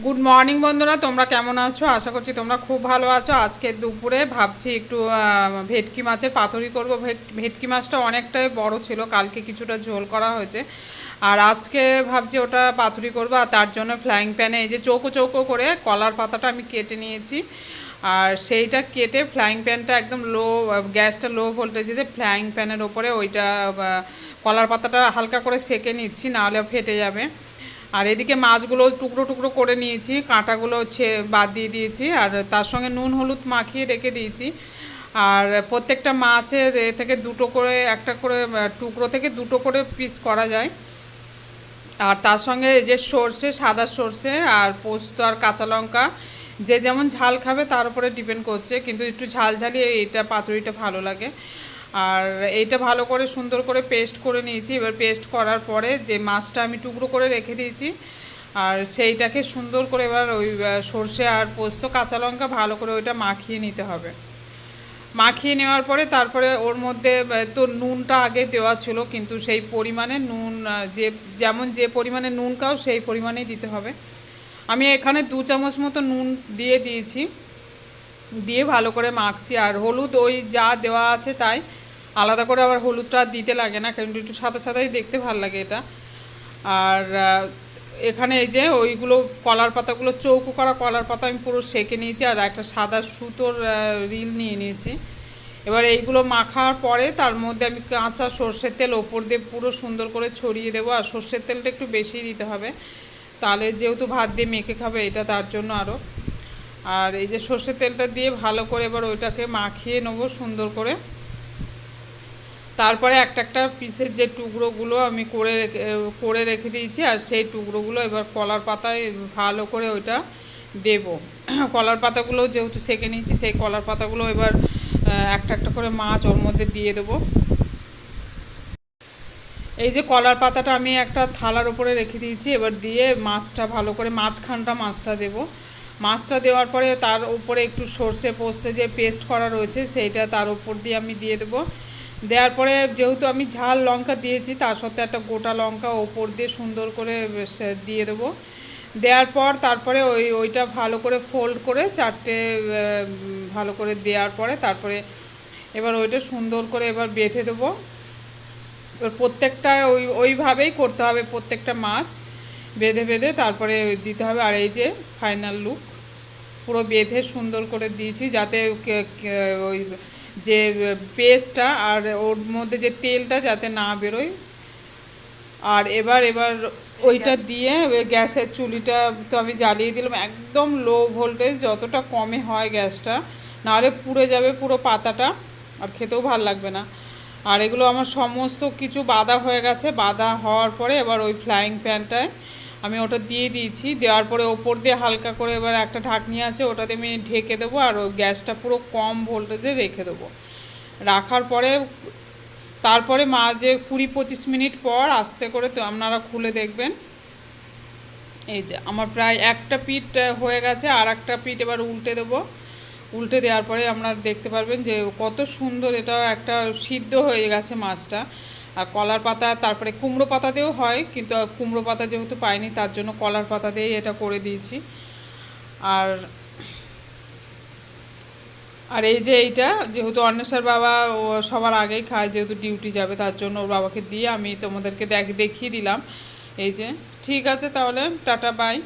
Good morning বন্ধুরা, তোমরা কেমন আছো? আশা করছি তোমরা খুব ভালো আছো। আজকে দুপুরে ভাবছি একটু ভেটকি মাছের পাতুরি করব। ভেটকি মাছটা অনেকটাই বড় ছিল, কালকে কিছুটা ঝোল করা হয়েছে, আর আজকে ভাবছি ওটা পাতুরি করব। আর তার জন্য ফ্রাইং প্যানে এই যে চৌকো চৌকো করে কলার পাতাটা আমি কেটে নিয়েছি, আর সেইটা কেটে ফ্রাইং প্যানটা একদম গ্যাসটা লো ভোল্টেজে দিয়ে ফ্রাইং প্যানের ওপরে ওইটা কলার পাতাটা হালকা করে সেঁকে নিচ্ছি, নাহলে ফেটে যাবে। আর এদিকে মাছগুলো টুকরো টুকরো করে নিয়েছি, কাঁটাগুলো বাদ দিয়ে দিয়েছি, আর তার সঙ্গে নুন হলুদ মাখিয়ে রেখে দিয়েছি। আর প্রত্যেকটা মাছের থেকে দুটো করে, একটা করে টুকরো থেকে দুটো করে পিস করা যায়। আর তার সঙ্গে যে সর্ষে, সাদা সর্ষে আর পোস্ত আর কাঁচা লঙ্কা, যে যেমন ঝাল খাবে তার উপরে ডিপেন্ড করছে, কিন্তু একটু ঝাল ঝালি এইটা পাতুরিটা ভালো লাগে। আর এইটা ভালো করে সুন্দর করে পেস্ট করে নিয়েছি। এবার পেস্ট করার পরে যে মাছটা আমি টুকরো করে রেখে দিয়েছি, আর সেইটাকে সুন্দর করে এবার ওই সর্ষে আর পোস্ত কাঁচা লঙ্কা ভালো করে ওইটা মাখিয়ে নিতে হবে। মাখিয়ে নেওয়ার পরে তারপরে ওর মধ্যে তো নুনটা আগে দেওয়া ছিল, কিন্তু সেই পরিমাণে নুন যে পরিমাণে নুন খাও সেই পরিমাণেই দিতে হবে। আমি এখানে 2 চামচ মতো নুন দিয়ে দিয়েছি, দিয়ে ভালো করে মাখছি। আর হলুদ ওই যা দেওয়া আছে তাই, আলাদা করে আবার হলুদটা দিতে লাগে না, কারণ একটু সাদা সাদাই দেখতে ভালো লাগে এটা। আর এখানে এই যে ওইগুলো কলার পাতাগুলো চৌকো করা কলার পাতা আমি পুরো সেঁকে নিয়েছি, আর একটা সাদা সুতোর রিল নিয়ে নিয়েছি। এবার এইগুলো মাখার পরে তার মধ্যে আমি কাঁচা সর্ষের তেল ওপর দিয়ে পুরো সুন্দর করে ছড়িয়ে দেবো। আর সর্ষের তেলটা একটু বেশিই দিতে হবে, তাহলে যেহেতু ভাত দিয়ে মেখে খাবে এটা, তার জন্য আরও। আর এই যে সর্ষের তেলটা দিয়ে ভালো করে এবার ওইটাকে মাখিয়ে নেবো সুন্দর করে। তারপরে একটা একটা পিসের যে টুকরোগুলো আমি করে রেখে দিয়েছি, আর সেই টুকরোগুলো এবার কলার পাতায় ভালো করে ওইটা দেব। কলার পাতাগুলো যেহেতু সেঁকে নিয়েছি, সেই কলার পাতাগুলো এবার একটা একটা করে মাছ ওর মধ্যে দিয়ে দেবো। এই যে কলার পাতাটা আমি একটা থালার উপরে রেখে দিয়েছি, এবার দিয়ে মাছটা ভালো করে মাছখানটা মাছটা দেব। মাছটা দেওয়ার পরে তার উপরে একটু সর্ষে পোস্তে যে পেস্ট করা রয়েছে সেইটা তার উপর দিয়ে আমি দিয়ে দেবো। দেওয়ার পরে যেহেতু আমি ঝাল লঙ্কা দিয়েছি, তার সাথে একটা গোটা লঙ্কা ওপর দিয়ে সুন্দর করে দিয়ে দেবো। দেওয়ার পর তারপরে ওইটা ভালো করে ফোল্ড করে চারটে ভালো করে দেওয়ার পরে তারপরে এবার ওইটা সুন্দর করে এবার বেঁধে দেবো। এবার প্রত্যেকটা ওইভাবেই করতে হবে, প্রত্যেকটা মাছ বেঁধে বেঁধে তারপরে দিতে হবে। আর এই যে ফাইনাল লুক, পুরো বেঁধে সুন্দর করে দিয়েছি, যাতে ওই যে পেস্টটা আর ওর মধ্যে যে তেলটা যাতে না বেরোয়। আর এবার ওইটা দিয়ে গ্যাসের চুলিটা তো আমি জ্বালিয়ে দিলাম একদম লো ভোল্টেজ, যতটা কমে হয় গ্যাসটা, নাহলে পুড়ে যাবে পুরো পাতাটা, আর খেতেও ভাল লাগবে না। আর এগুলো আমার সমস্ত কিছু বাঁধা হয়ে গেছে। বাঁধা হওয়ার পরে এবার ওই ফ্রাইং প্যানটায় আমি ওটা দিয়ে দিয়েছি। দেওয়ার পরে ওপর দিয়ে হালকা করে এবার একটা ঢাকনি আছে, ওটাতে আমি ঢেকে দেবো, আর ওই গ্যাসটা পুরো কম ভোল্টেজে রেখে দেবো। রাখার পরে তারপরে যে 20-25 মিনিট পর আস্তে করে তো আপনারা খুলে দেখবেন। এই যে আমার প্রায় একটা পিঠ হয়ে গেছে, আর একটা পিঠ এবার উল্টে দেবো। উল্টে দেওয়ার পরে আপনারা দেখতে পারবেন যে কত সুন্দর এটা একটা সিদ্ধ হয়ে গেছে মাছটা। আর কলার পাতা, তারপরে কুমড়ো পাতা দিয়েও হয়, কিন্তু কুমড়ো পাতা যেহেতু পাইনি তার জন্য কলার পাতা দিয়েই এটা করে দিয়েছি। আর আর এই যে এইটা যেহেতু অন্বেষার বাবা ও সবার আগেই খায়, যেহেতু ডিউটি যাবে, তার জন্য ওর বাবাকে দিয়ে আমি তোমাদেরকে দেখিয়ে দিলাম। এই যে ঠিক আছে, তাহলে টাটা বাই।